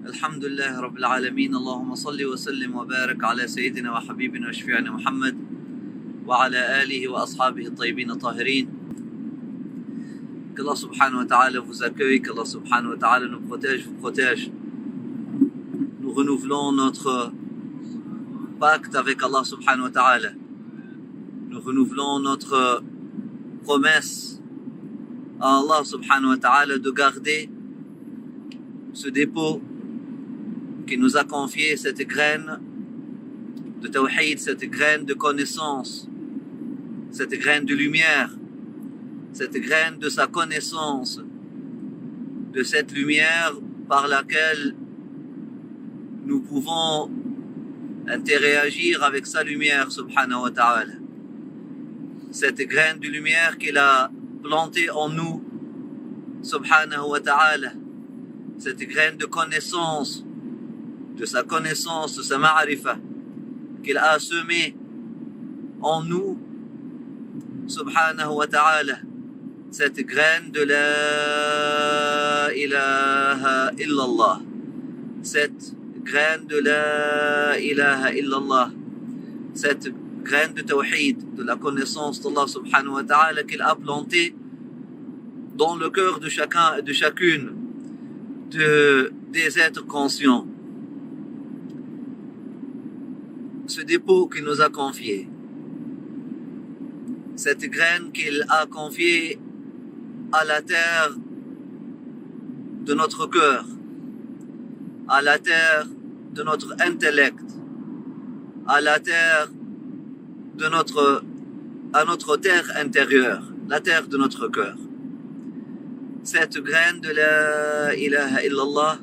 الحمد لله رب العالمين اللهم صل وسلم وبارك على سيدنا وحبيبنا وشفيعنا محمد وعلى آله وأصحابه الطيبين الطاهرين. Qu'Allah subhanahu wa ta'ala vous accueille, qu'Allah subhanahu wa ta'ala nous protège, vous protège. Nous renouvelons notre pacte avec Allah subhanahu wa ta'ala. Nous renouvelons notre promesse à Allah subhanahu wa ta'ala de garder ce dépôt qui nous a confié cette graine de tawhid, cette graine de connaissance, cette graine de lumière, cette graine de sa connaissance, de cette lumière par laquelle nous pouvons interagir avec sa lumière subhanahu wa ta'ala. Cette graine de lumière qu'il a plantée en nous subhanahu wa ta'ala, cette graine de connaissance, de sa connaissance, de sa ma'arifa qu'il a semée en nous subhanahu wa ta'ala, cette graine de la ilaha illallah, cette graine de la ilaha illallah, cette graine de tawhid, de la connaissance d'Allah subhanahu wa ta'ala qu'il a plantée dans le cœur de chacun et de chacune des êtres conscients. Ce dépôt qu'il nous a confié, cette graine qu'il a confiée à la terre de notre cœur, à la terre de notre intellect, à la terre de notre terre intérieure, la terre de notre cœur. Cette graine de la ilaha illallah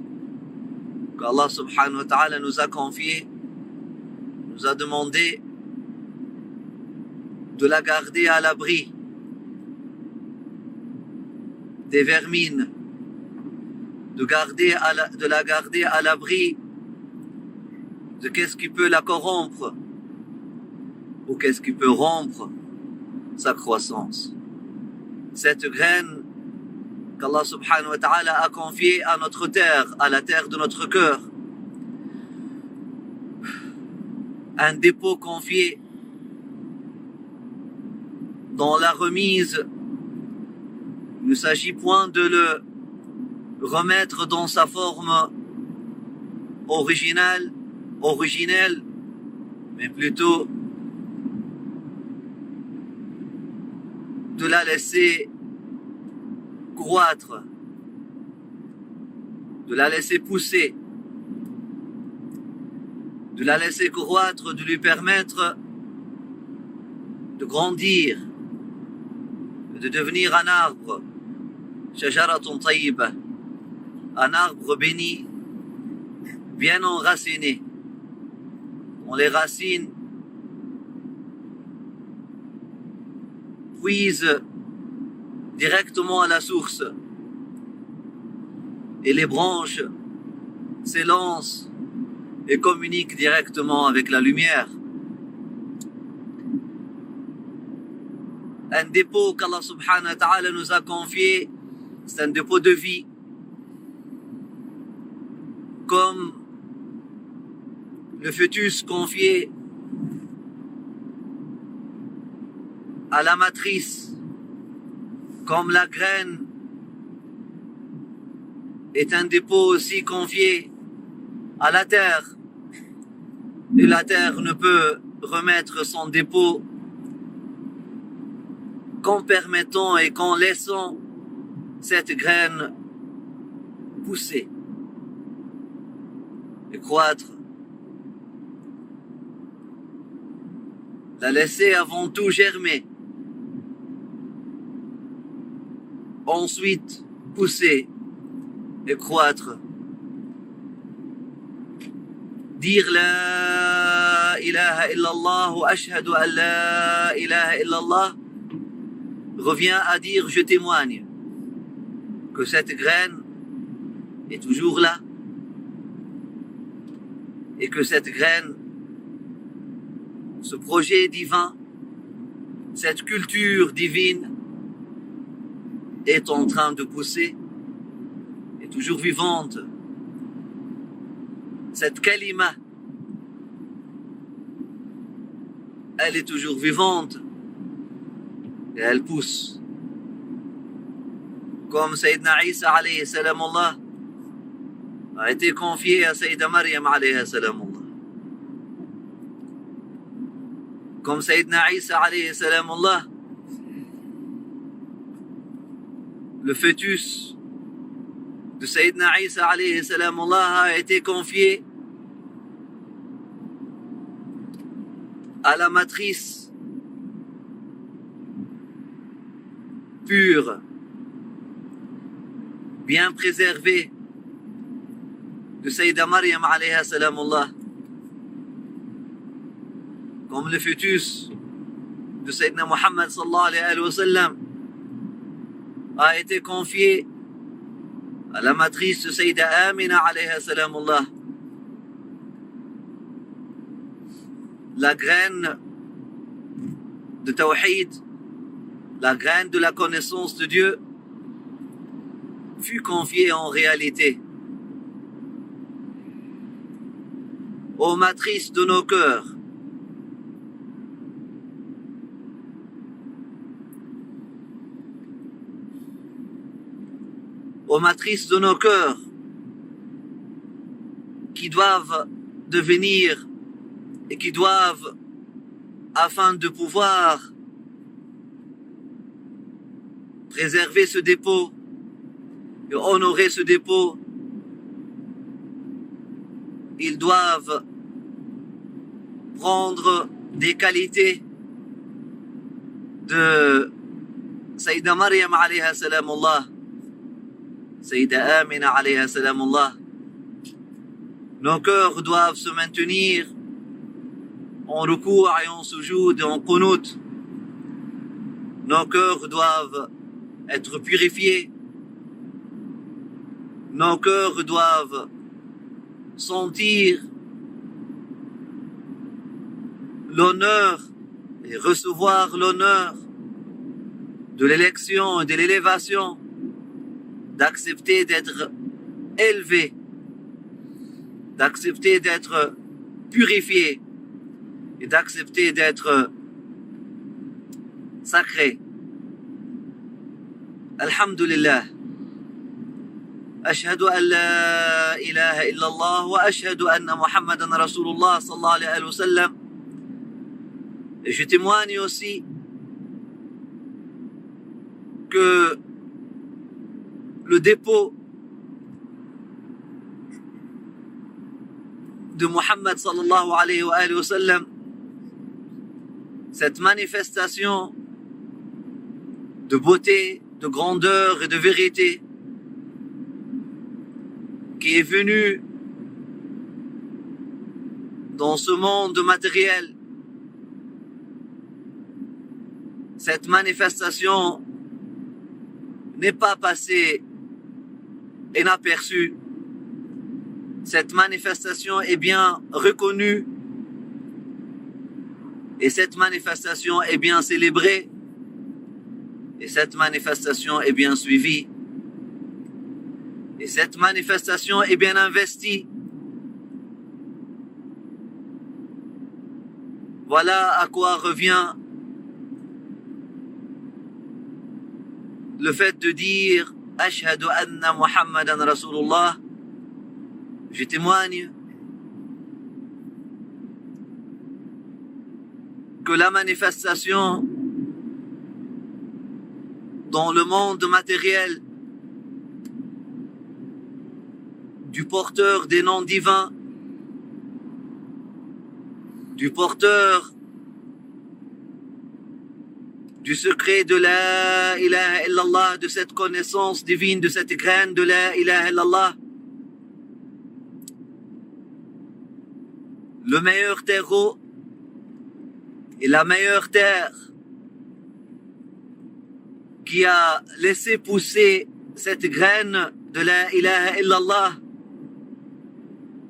qu'Allah subhanahu wa ta'ala nous a confiée, nous a demandé de la garder à l'abri des vermines, de la garder à l'abri de qu'est-ce qui peut la corrompre ou qu'est-ce qui peut rompre sa croissance. Cette graine qu'Allah subhanahu wa ta'ala a confiée à notre terre, à la terre de notre cœur, un dépôt confié dans la remise. Il ne s'agit point de le remettre dans sa forme originelle, mais plutôt de la laisser croître, de la laisser pousser, de la laisser croître, de lui permettre de grandir, de devenir un arbre, shajaratun tayyiba, un arbre béni, bien enraciné, dont les racines puisent directement à la source et les branches s'élancent et communiquent directement avec la lumière. Un dépôt qu'Allah subhanahu wa ta'ala nous a confié, c'est un dépôt de vie, comme le fœtus confié à la matrice, comme la graine est un dépôt aussi confié à la terre, et la terre ne peut remettre son dépôt qu'en permettant et qu'en laissant cette graine pousser et croître. La laisser avant tout germer, ensuite pousser et croître. Dire la ilaha illallah ou ashhadu an la ilaha illallah revient à dire je témoigne que cette graine est toujours là et que cette graine, ce projet divin, cette culture divine est en train de pousser, est toujours vivante cette kalima, elle est toujours vivante et elle pousse. Comme Sayyidina Isa alayhi salam Allah a été confié à Sayyida Maryam alayhi salam Allah. Comme Sayyidina Isa alayhi salam Allah, le fœtus de Sayyidina Isa alayhi salam Allah a été confié à la matrice pure, bien préservée de Sayyida Maryam alayha salam Allah, comme le fœtus de Sayyidina Muhammad sallallahu alayhi wa sallam a été confié à la matrice de Sayyida Amina alayha salam Allah. La graine de Tawhid, la graine de la connaissance de Dieu fut confiée en réalité aux matrices de nos cœurs. Aux matrices de nos cœurs qui doivent devenir et qui doivent, afin de pouvoir préserver ce dépôt et honorer ce dépôt, ils doivent prendre des qualités de Sayyida Maryam alayha salam Allah, Sayyida Amina alayha salam Allah. Nos cœurs doivent se maintenir en rukou' et en sujoud et en qunut. Nos cœurs doivent être purifiés. Nos cœurs doivent sentir l'honneur et recevoir l'honneur de l'élection et de l'élévation, d'accepter d'être élevé, d'accepter d'être purifié et d'accepter d'être sacré. Alhamdulillah. أشهد أن لا إله إلا الله وأشهد أن محمدا رسول الله صلى الله عليه وسلم. Et je témoigne aussi que le dépôt de Muhammad sallallahu alayhi wa sallam, cette manifestation de beauté, de grandeur et de vérité qui est venue dans ce monde matériel, cette manifestation n'est pas passée inaperçue. Cette manifestation est bien reconnue et cette manifestation est bien célébrée et cette manifestation est bien suivie et cette manifestation est bien investie. Voilà à quoi revient le fait de dire Ashhadu anna Muhammadan Rasulullah. Je témoigne que la manifestation dans le monde matériel du porteur des noms divins, du porteur du secret de la ilaha illallah, de cette connaissance divine, de cette graine de la ilaha illallah, le meilleur terreau et la meilleure terre qui a laissé pousser cette graine de la ilaha illallah.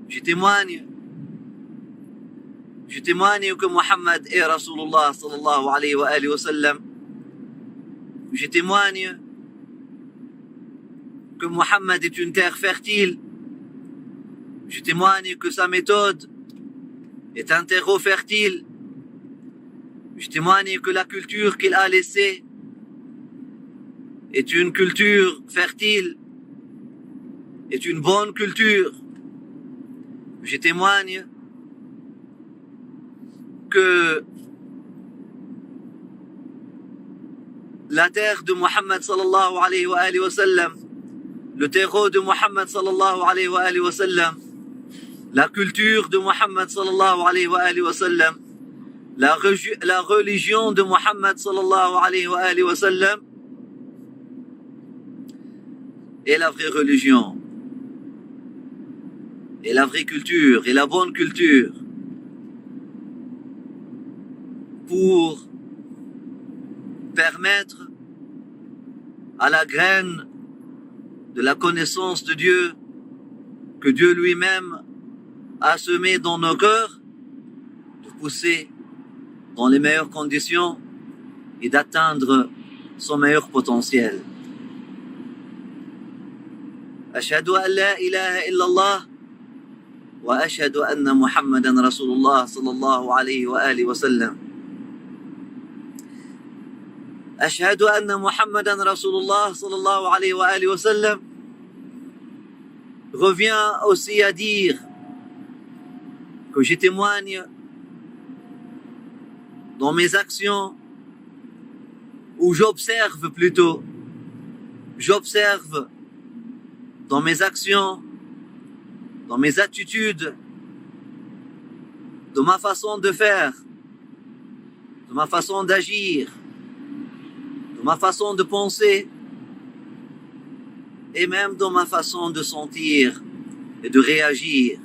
Je témoigne que Muhammad est Rasulullah sallallahu alayhi wa sallam. Je témoigne que Muhammad est une terre fertile. Je témoigne que sa méthode est un terreau fertile. Je témoigne que la culture qu'il a laissée est une culture fertile, est une bonne culture. Je témoigne que la terre de Muhammad sallallahu alayhi wa sallam, le terreau de Muhammad sallallahu alayhi wa sallam, la culture de Muhammad sallallahu alayhi wa sallam, la religion de Muhammad sallallahu alayhi wa sallam est la vraie religion, et la vraie culture, et la bonne culture pour permettre à la graine de la connaissance de Dieu que Dieu lui-même a semé dans nos cœurs de pousser dans les meilleures conditions et d'atteindre son meilleur potentiel. Ashhadu an la ilaha illallah wa ashhadu anna Muhammadan Rasulullah sallallahu alayhi wa sallam. أشهد أن محمدا رسول الله صلى الله عليه وآله وسلم revient aussi à dire que je témoigne dans mes actions, ou j'observe plutôt, j'observe dans mes actions, dans mes attitudes, de ma façon de faire, de ma façon d'agir, de ma façon de penser, et même dans ma façon de sentir et de réagir.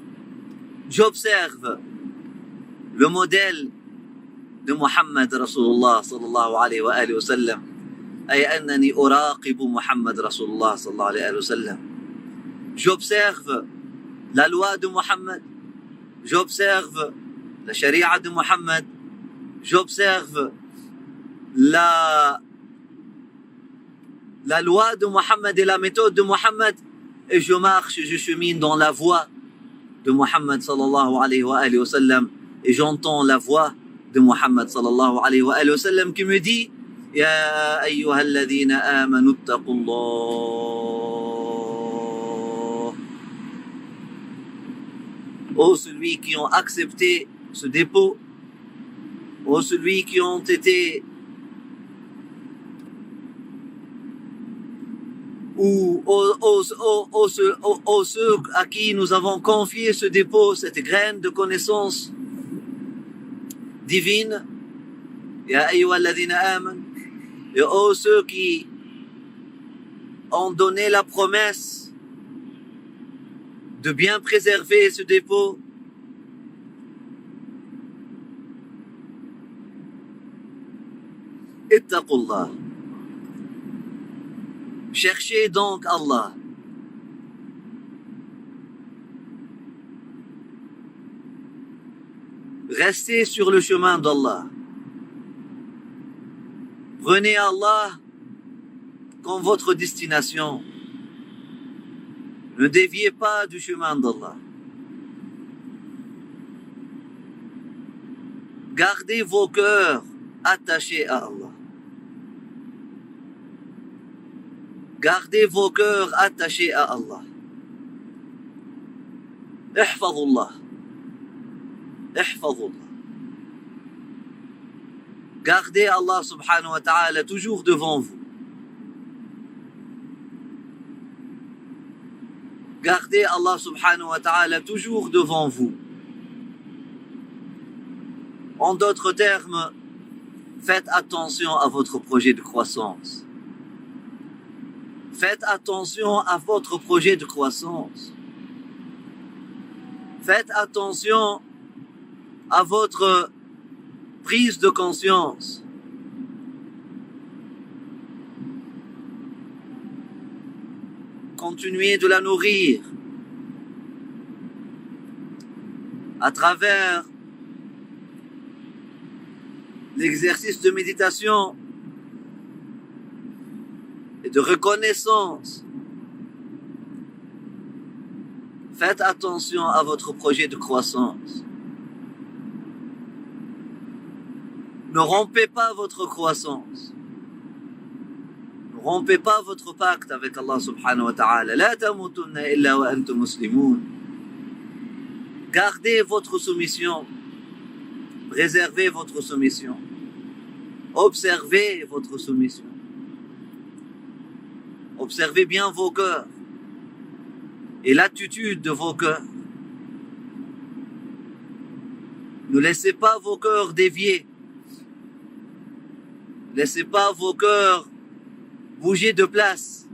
J'observe le modèle de Muhammad Rasulullah sallallahu alayhi wa sallam, ay annani uraqibu Muhammad Rasulullah sallallahu alayhi wa sallam. J'observe la loi de Muhammad, j'observe la charia de Muhammad, j'observe la loi de Muhammad et la méthode de Muhammad, et je marche, je chemine dans la voie de Muhammad sallallahu alayhi wa sallam, et j'entends la voix de Muhammad sallallahu alayhi wa sallam qui me dit Ya ayyuhalladhina amanu ittaqullah. Ô celui qui ont accepté ce dépôt, ô celui qui ont été ou ceux à qui nous avons confié ce dépôt, cette graine de connaissance divine, Ya ayyuhalladhina aman, et ceux qui ont donné la promesse de bien préserver ce dépôt, ittaqullah. Cherchez donc Allah. Restez sur le chemin d'Allah. Prenez Allah comme votre destination. Ne déviez pas du chemin d'Allah. Gardez vos cœurs attachés à Allah. Gardez vos cœurs attachés à Allah. Ihfadullah. Ihfadullah. Gardez Allah subhanahu wa ta'ala toujours devant vous. Gardez Allah subhanahu wa ta'ala toujours devant vous. En d'autres termes, faites attention à votre projet de croissance. Faites attention à votre projet de croissance. Faites attention à votre prise de conscience. Continuez de la nourrir à travers l'exercice de méditation et de reconnaissance Faites attention à votre projet de croissance. Ne rompez pas votre croissance. Ne rompez pas votre pacte avec Allah subhanahu wa ta'ala. La tamutunna illa wa antum muslimun. Gardez votre soumission. Préservez votre soumission. Observez votre soumission. Observez bien vos cœurs et l'attitude de vos cœurs. Ne laissez pas vos cœurs dévier. Ne laissez pas vos cœurs bouger de place.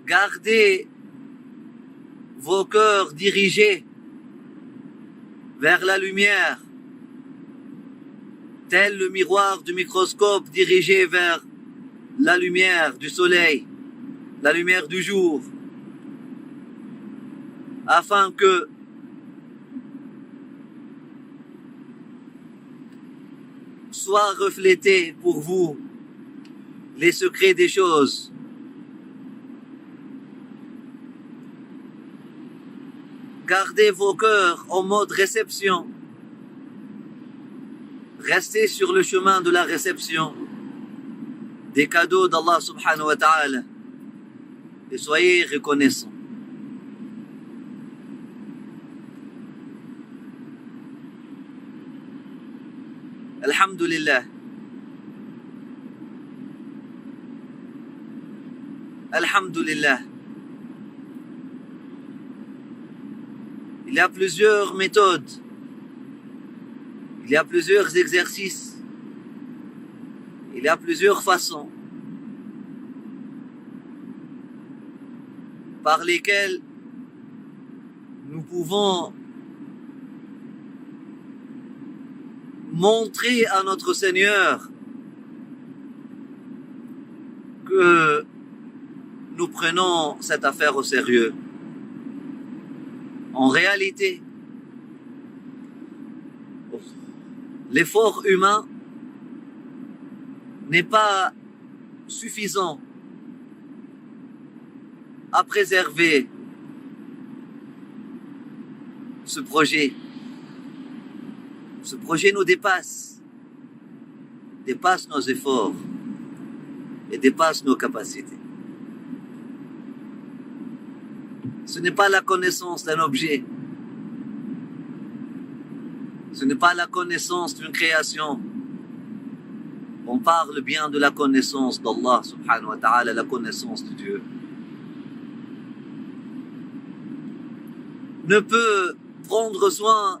Gardez vos cœurs dirigés vers la lumière, tel le miroir du microscope dirigé vers la lumière du soleil, la lumière du jour, afin que soient reflétés pour vous les secrets des choses. Gardez vos cœurs en mode réception. Restez sur le chemin de la réception des cadeaux d'Allah subhanahu wa ta'ala et soyez reconnaissants. Alhamdulillah. Alhamdulillah. Il y a plusieurs méthodes. Il y a plusieurs exercices. Il y a plusieurs façons par lesquelles nous pouvons montrer à notre Seigneur que nous prenons cette affaire au sérieux. En réalité, l'effort humain n'est pas suffisant à préserver ce projet. Ce projet nous dépasse nos efforts et dépasse nos capacités. Ce n'est pas la connaissance d'un objet. Ce n'est pas la connaissance d'une création. On parle bien de la connaissance d'Allah subhanahu wa ta'ala, la connaissance de Dieu. Ne peut prendre soin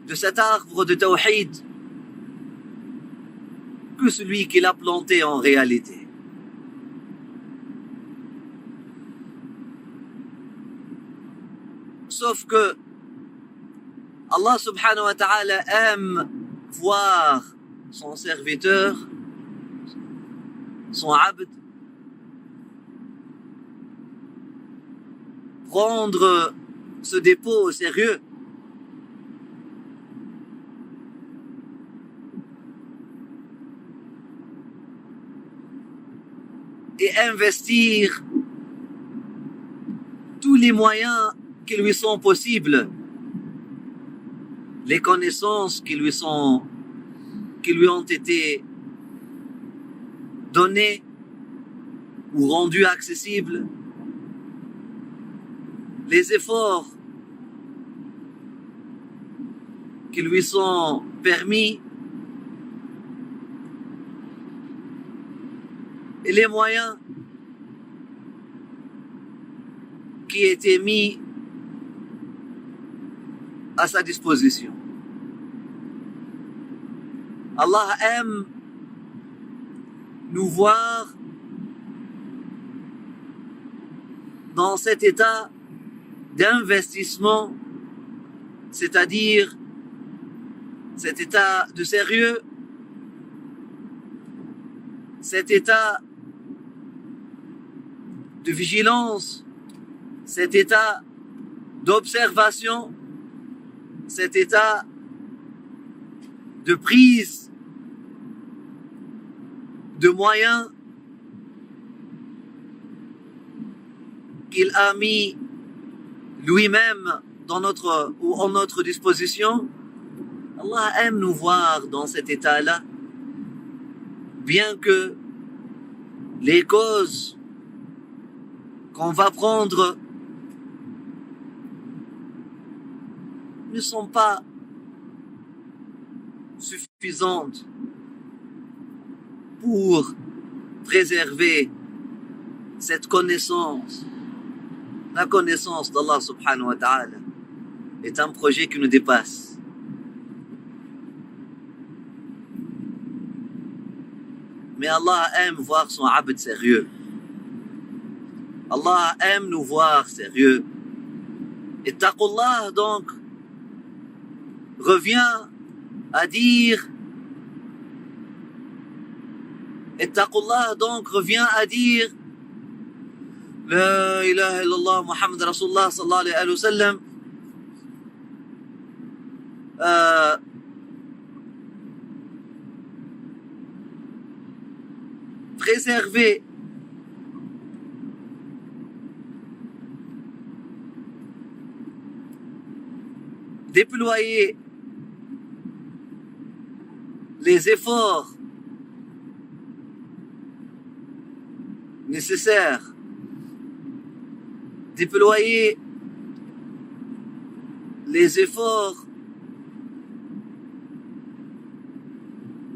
de cet arbre de tawhid que celui qui l'a planté en réalité. Sauf que Allah subhanahu wa ta'ala aime voir son serviteur, son abd, prendre ce dépôt au sérieux. Et investir tous les moyens qui lui sont possibles, les connaissances qui lui ont été données ou rendues accessibles, les efforts qui lui sont permis et les moyens qui étaient mis à sa disposition. Allah aime nous voir dans cet état d'investissement, c'est-à-dire cet état de sérieux, cet état de vigilance, cet état d'observation, cet état de prise de moyens qu'il a mis lui-même en notre disposition, Allah aime nous voir dans cet état-là, bien que les causes qu'on va prendre ne sont pas suffisantes pour préserver cette connaissance. La connaissance d'Allah subhanahu wa ta'ala est un projet qui nous dépasse. Mais Allah aime voir son abd sérieux. Allah aime nous voir sérieux. Et taqullah donc revient à dire La ilaha illallah Muhammad Rasulullah sallallahu alayhi wa sallam, préserver déployer les efforts nécessaires, déployer les efforts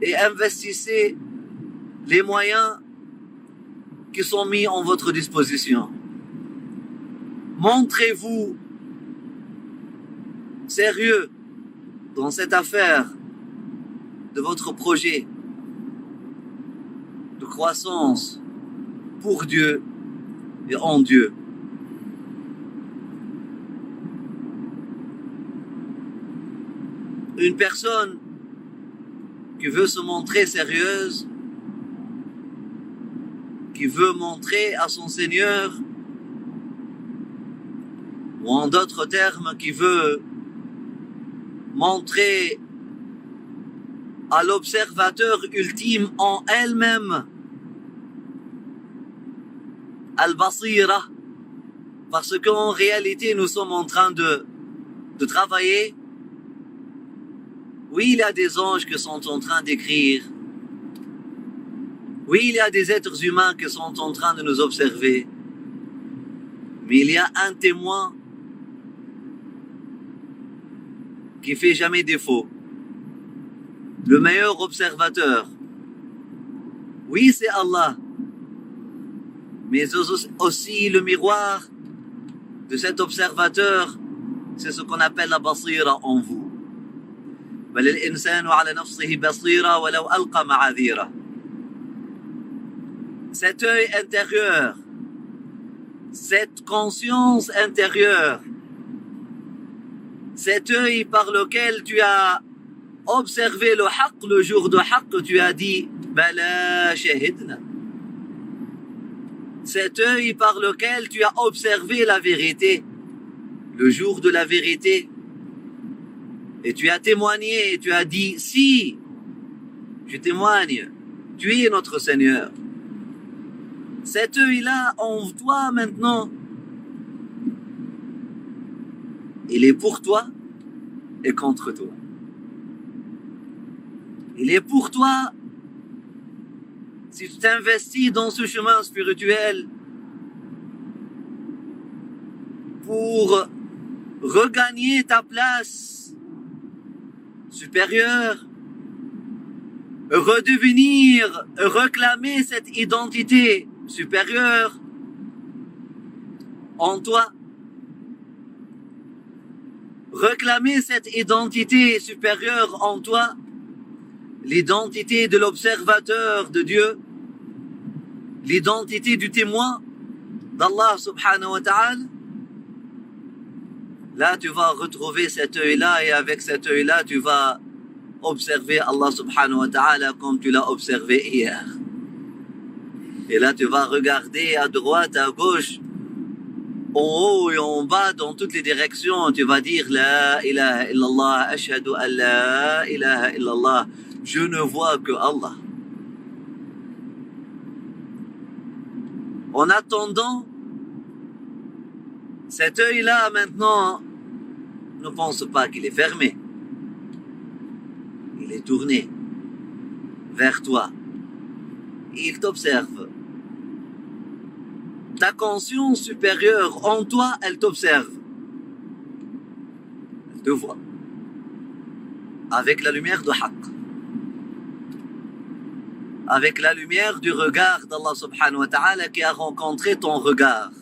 et investissez les moyens qui sont mis en votre disposition. Montrez-vous sérieux dans cette affaire de votre projet de croissance pour Dieu et en Dieu. Une personne qui veut se montrer sérieuse, qui veut montrer à son Seigneur, ou en d'autres termes, qui veut montrer à l'observateur ultime en elle-même al-basira, parce qu'en réalité nous sommes en train de travailler. Oui, il y a des anges qui sont en train d'écrire. Oui, il y a des êtres humains qui sont en train de nous observer. Mais il y a un témoin qui fait jamais défaut. Le meilleur observateur. Oui, c'est Allah. Mais aussi le miroir de cet observateur, c'est ce qu'on appelle la basira en vous. بل الإنسان على نفسه بصيرة ولو ألقى معاذيره. Cet œil intérieur, cette conscience intérieure, cet œil par lequel tu as observé le haqq, le jour de haqq, tu as dit Bala shahidna. Cet œil par lequel tu as observé la vérité, le jour de la vérité, et tu as témoigné, et tu as dit si, je témoigne, tu es notre Seigneur. Cet œil-là en toi maintenant, il est pour toi et contre toi. Il est pour toi si tu t'investis dans ce chemin spirituel pour regagner ta place supérieure, redevenir, réclamer cette identité supérieure en toi, réclamer cette identité supérieure en toi, l'identité de l'observateur de Dieu, l'identité du témoin d'Allah subhanahu wa ta'ala. Là, tu vas retrouver cet œil-là et avec cet œil-là, tu vas observer Allah subhanahu wa ta'ala comme tu l'as observé hier. Et là, tu vas regarder à droite, à gauche, en haut et en bas, dans toutes les directions. Tu vas dire La ilaha illallah, ashhadu an la ilaha illallah. Je ne vois que Allah. En attendant Cet œil-là, maintenant, ne pense pas qu'il est fermé. Il est tourné vers toi. Il t'observe. Ta conscience supérieure en toi, elle t'observe. Elle te voit. Avec la lumière de Haqq. Avec la lumière du regard d'Allah subhanahu wa ta'ala qui a rencontré ton regard.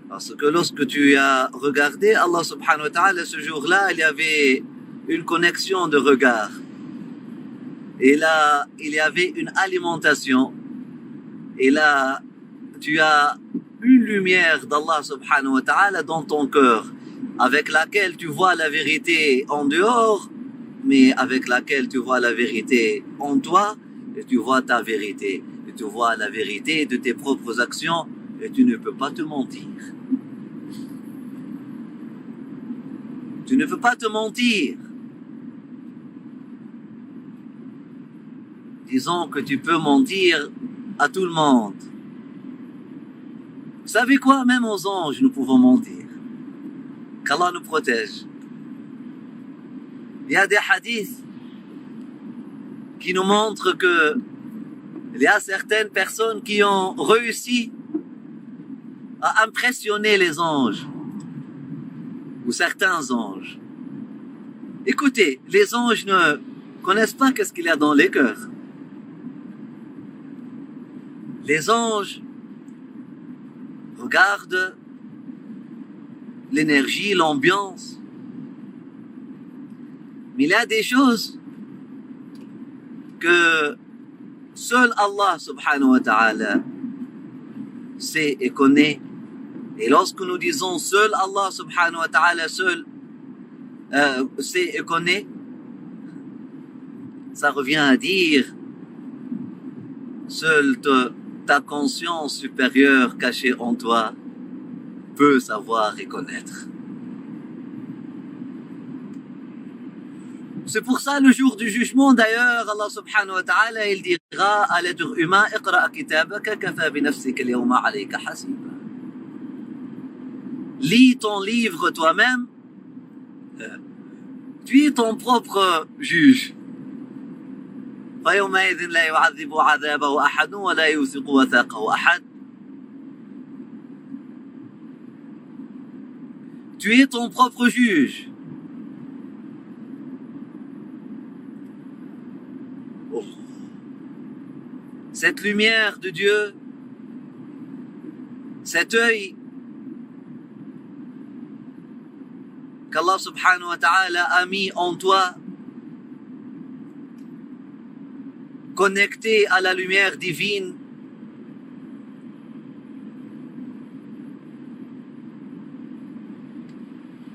Parce que lorsque tu as regardé Allah subhanahu wa ta'ala ce jour-là, il y avait une connexion de regard. Et là, il y avait une alimentation. Et là, tu as une lumière d'Allah subhanahu wa ta'ala dans ton cœur, avec laquelle tu vois la vérité en dehors, mais avec laquelle tu vois la vérité en toi, et tu vois ta vérité. Et tu vois la vérité de tes propres actions, et tu ne peux pas te mentir. Tu ne peux pas te mentir. Disons que tu peux mentir à tout le monde. Vous savez quoi? Même aux anges, nous pouvons mentir. Qu'Allah nous protège. Il y a des hadiths qui nous montrent que il y a certaines personnes qui ont réussi à impressionner les anges. Ou certains anges. Écoutez, les anges ne connaissent pas qu'est-ce qu'il y a dans les cœurs. Les anges regardent l'énergie, l'ambiance. Mais il y a des choses que seul Allah subhanahu wa ta'ala sait et connaît. Et lorsque nous disons seul Allah subhanahu wa ta'ala seul sait et connaît, ça revient à dire seule ta conscience supérieure cachée en toi peut savoir et connaître. C'est pour ça le jour du jugement d'ailleurs, Allah subhanahu wa ta'ala il dira à l'être humain اقرأ كتابك كفى بنفسك اليوم عليك حسيبا. Lis ton livre toi-même, tu es ton propre juge. فيومئذ لا يعذب عذابه أحد ولا يوثق وثاقه أحد. Tu es ton propre juge. Oh. Cette lumière de Dieu, cet œil qu'Allah subhanahu wa ta'ala a mis en toi, connecté à la lumière divine,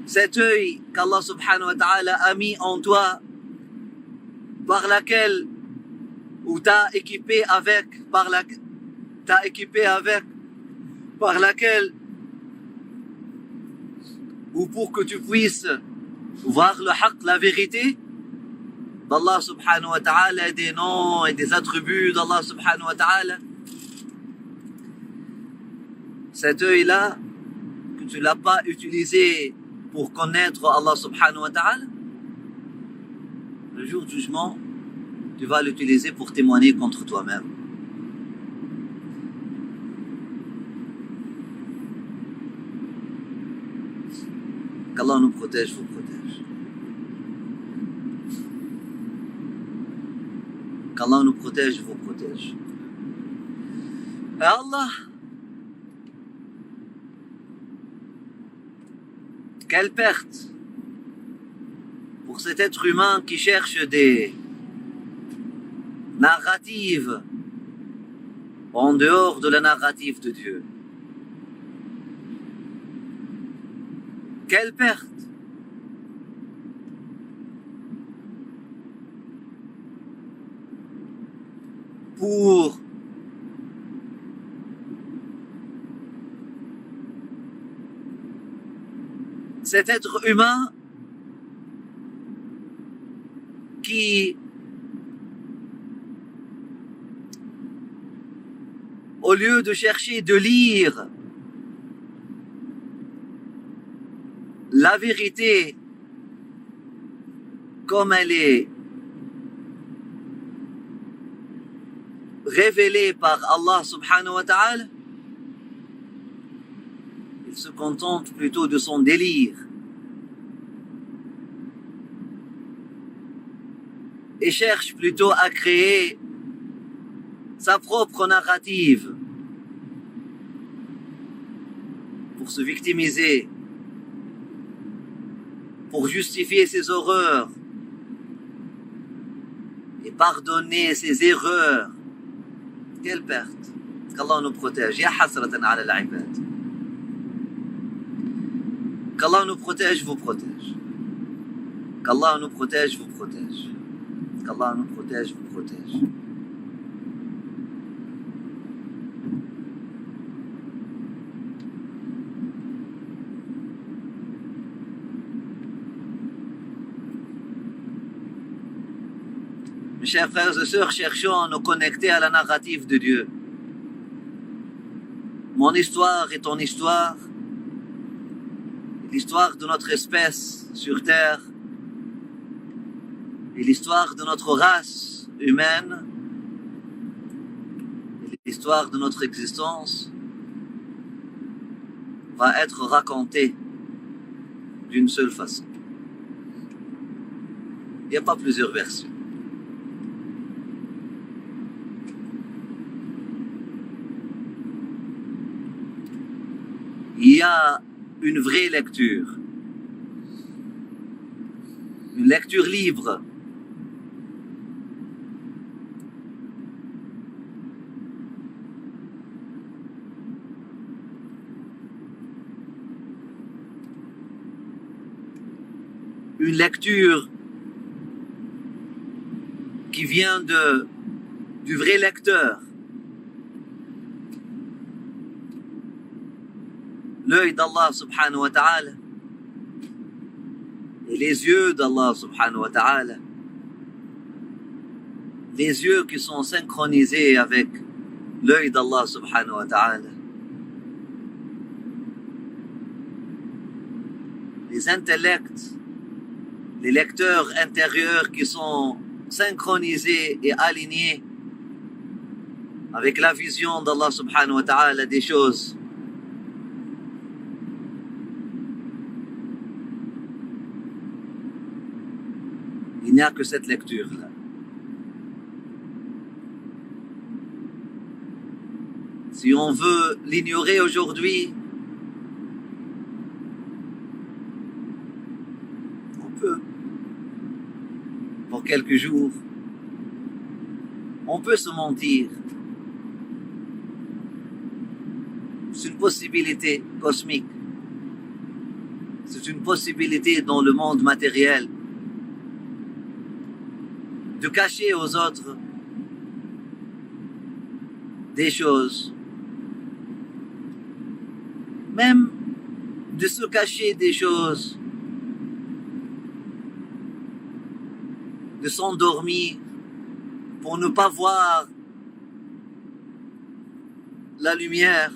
cet œil qu'Allah subhanahu wa ta'ala a mis en toi, par laquelle, ou t'as équipé avec, par laquelle, ou pour que tu puisses voir le haqq, la vérité d'Allah subhanahu wa ta'ala, des noms et des attributs d'Allah subhanahu wa ta'ala. Cet œil-là, que tu ne l'as pas utilisé pour connaître Allah subhanahu wa ta'ala, le jour du jugement, tu vas l'utiliser pour témoigner contre toi-même. Qu'Allah nous protège, vous protège. Qu'Allah nous protège, vous protège. Et Allah, quelle perte pour cet être humain qui cherche des narratives en dehors de la narrative de Dieu. Quelle perte! Pour cet être humain qui, au lieu de chercher de lire la vérité comme elle est révélée par Allah subhanahu wa ta'ala, il se contente plutôt de son délire et cherche plutôt à créer sa propre narrative pour se victimiser, pour justifier ses horreurs et pardonner ses erreurs. Quelle perte! Qu'Allah nous protège. Ya hasratan ala al-ibad. Qu'Allah nous protège, vous protège. Qu'Allah nous protège, vous protège. Qu'Allah nous protège, vous protège. Mes chers frères et sœurs, cherchons à nous connecter à la narrative de Dieu. Mon histoire est ton histoire. L'histoire de notre espèce sur Terre et l'histoire de notre race humaine et l'histoire de notre existence va être racontée d'une seule façon. Il n'y a pas plusieurs versions. Il y a une vraie lecture, une lecture libre. Une lecture qui vient du vrai lecteur. L'œil d'Allah subhanahu wa ta'ala et les yeux d'Allah subhanahu wa ta'ala, les yeux qui sont synchronisés avec l'œil d'Allah subhanahu wa ta'ala, les intellects, les lecteurs intérieurs qui sont synchronisés et alignés avec la vision d'Allah subhanahu wa ta'ala des choses. Il n'y a que cette lecture-là. Si on veut l'ignorer aujourd'hui, on peut. Pour quelques jours, on peut se mentir. C'est une possibilité cosmique. C'est une possibilité dans le monde matériel. De cacher aux autres des choses, même de se cacher des choses, de s'endormir pour ne pas voir la lumière.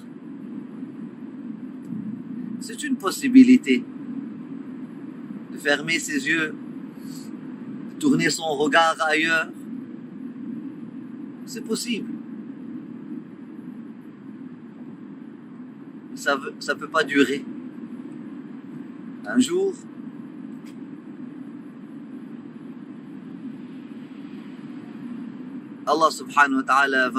C'est une possibilité de fermer ses yeux, tourner son regard ailleurs. C'est possible. Ça peut pas durer. Un jour, Allah subhanahu wa ta'ala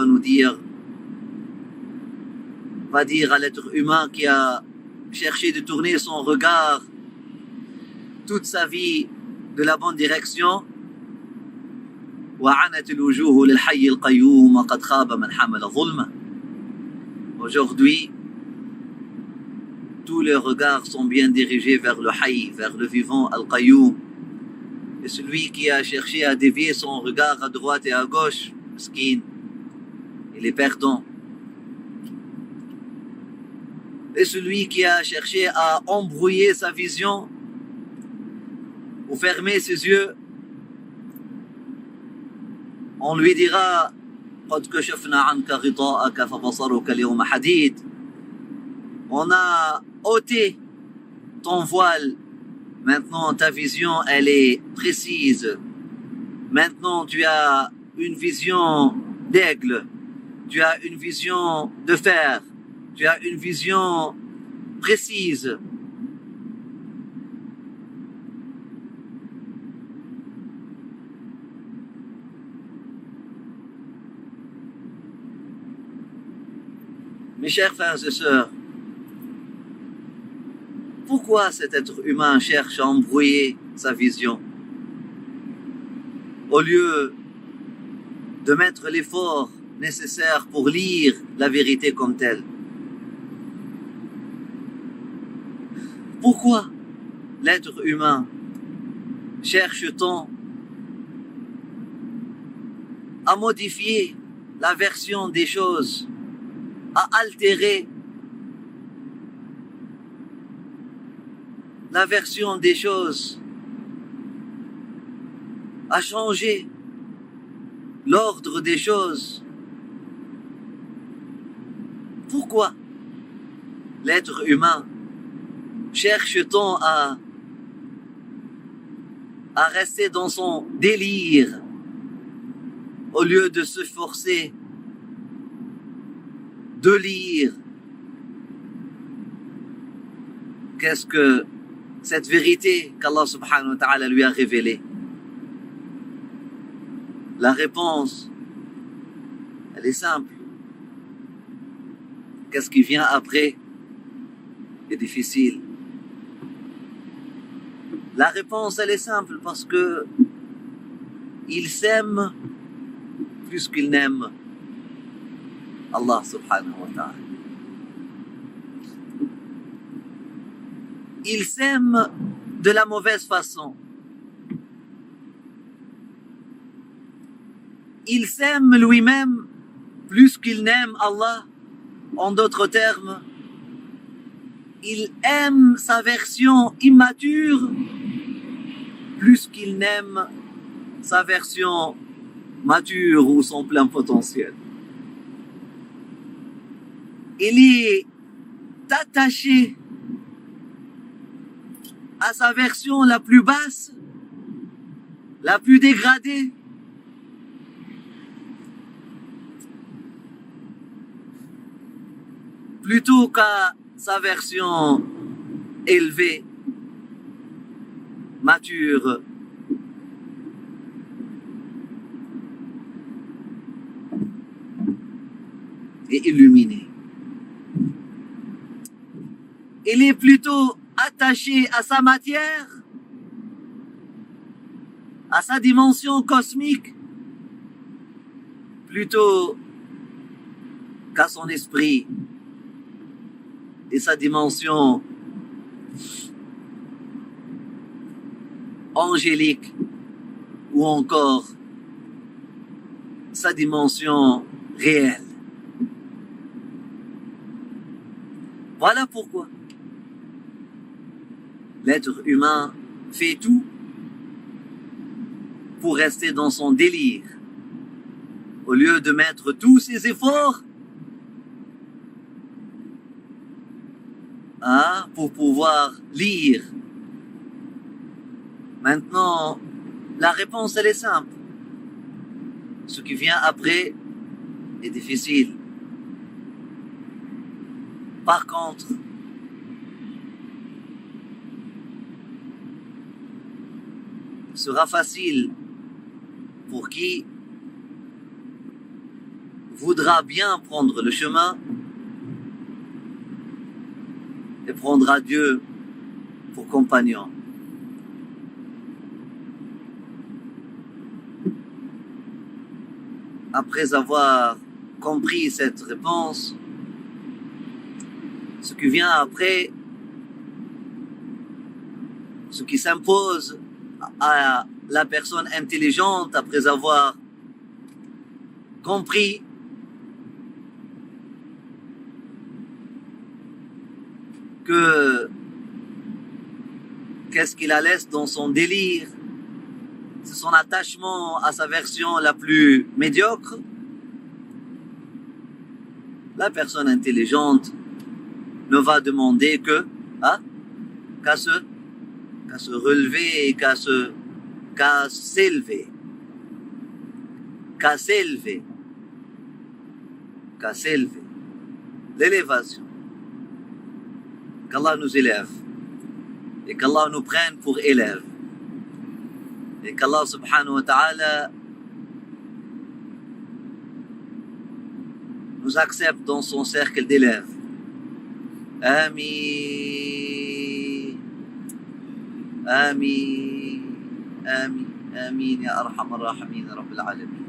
va dire à l'être humain qui a cherché de tourner son regard toute sa vie de la bonne direction, aujourd'hui, tous les regards sont bien dirigés vers le Hayy, vers le vivant Al-Qayyum. Et celui qui a cherché à dévier son regard à droite et à gauche, miskin, il est perdant. Et celui qui a cherché à embrouiller sa vision ou fermer ses yeux, on lui dira قد كشفنا عنك غطاءك فبصرك اليوم حديد. On a ôté ton voile Maintenant, ta vision, elle est précise. Maintenant, tu as une vision d'aigle. Tu as une vision de fer. Tu as une vision précise. Mes chers frères et sœurs, pourquoi cet être humain cherche à embrouiller sa vision au lieu de mettre l'effort nécessaire pour lire la vérité comme telle? Pourquoi l'être humain cherche-t-on à modifier la version des choses, à altérer la version des choses, à changer l'ordre des choses? Pourquoi l'être humain cherche-t-on à rester dans son délire au lieu de se forcer de lire qu'est-ce que cette vérité qu'Allah subhanahu wa ta'ala lui a révélée? La réponse, elle est simple. Qu'est-ce qui vient après est difficile. La réponse, elle est simple, parce que il s'aime plus qu'il n'aime Allah subhanahu wa ta'ala. Il s'aime de la mauvaise façon. Il s'aime lui-même plus qu'il n'aime Allah. En d'autres termes, il aime sa version immature plus qu'il n'aime sa version mature ou son plein potentiel. Il est attaché à sa version la plus basse, la plus dégradée, plutôt qu'à sa version élevée, mature, et illuminée. Il est plutôt attaché à sa matière, à sa dimension cosmique, plutôt qu'à son esprit et sa dimension angélique, ou encore sa dimension réelle. Voilà pourquoi l'être humain fait tout pour rester dans son délire, au lieu de mettre tous ses efforts pour pouvoir lire. Maintenant, la réponse, elle est simple. Ce qui vient après est difficile. Par contre, sera facile pour qui voudra bien prendre le chemin et prendra Dieu pour compagnon. Après avoir compris cette réponse, ce qui vient après, ce qui s'impose à la personne intelligente après avoir compris que qu'est-ce qu'il la laisse dans son délire, c'est son attachement à sa version la plus médiocre. La personne intelligente ne va demander qu'à qu'à se relever et qu'à s'élever. Qu'à s'élever. Qu'à s'élever. L'élévation. Qu'Allah nous élève. Et qu'Allah nous prenne pour élève. Et qu'Allah subhanahu wa ta'ala nous accepte dans son cercle d'élèves. Amin. Amin. Amin. Amin ya arhamar rahimin rabbil alamin.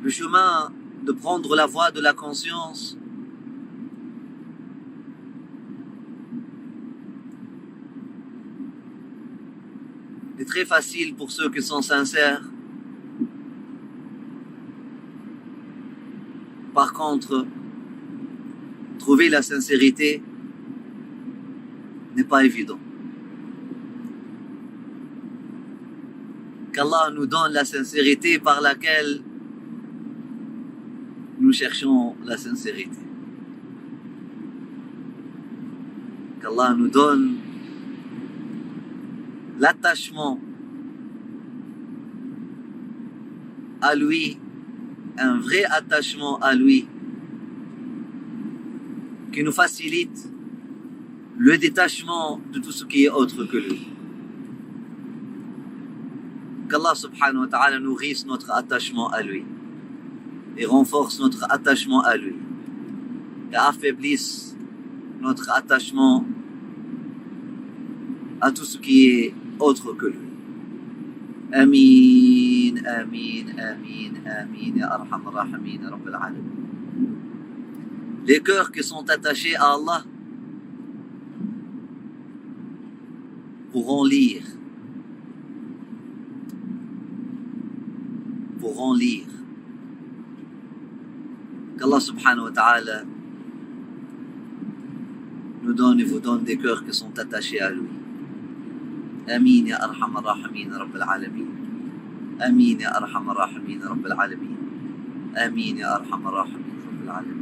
Le chemin de prendre la voie de la conscience est très facile pour ceux qui sont sincères. Par contre, trouver la sincérité n'est pas évident. Qu'Allah nous donne la sincérité par laquelle nous cherchons la sincérité. Qu'Allah nous donne l'attachement à lui, un vrai attachement à lui, qui nous facilite le détachement de tout ce qui est autre que lui. Qu'Allah subhanahu wa ta'ala nourrisse notre attachement à lui et renforce notre attachement à lui et affaiblisse notre attachement à tout ce qui est autre que lui. Amin, amin, amin, amin, ya arhamar rahimin, rabbil alamin. Les cœurs qui sont attachés à Allah pourront lire. Qu'Allah subhanahu wa ta'ala nous donne et vous donne des cœurs qui sont attachés à lui. Amin ya arhamar rahimin rabbil alamin. Amin ya arhamar rahimin rabbil alamin. Amin ya arhamar rahimin rabbil alamin.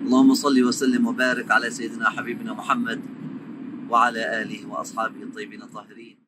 اللهم صل وسلم وبارك على سيدنا حبيبنا محمد وعلى آله وأصحابه الطيبين الطاهرين.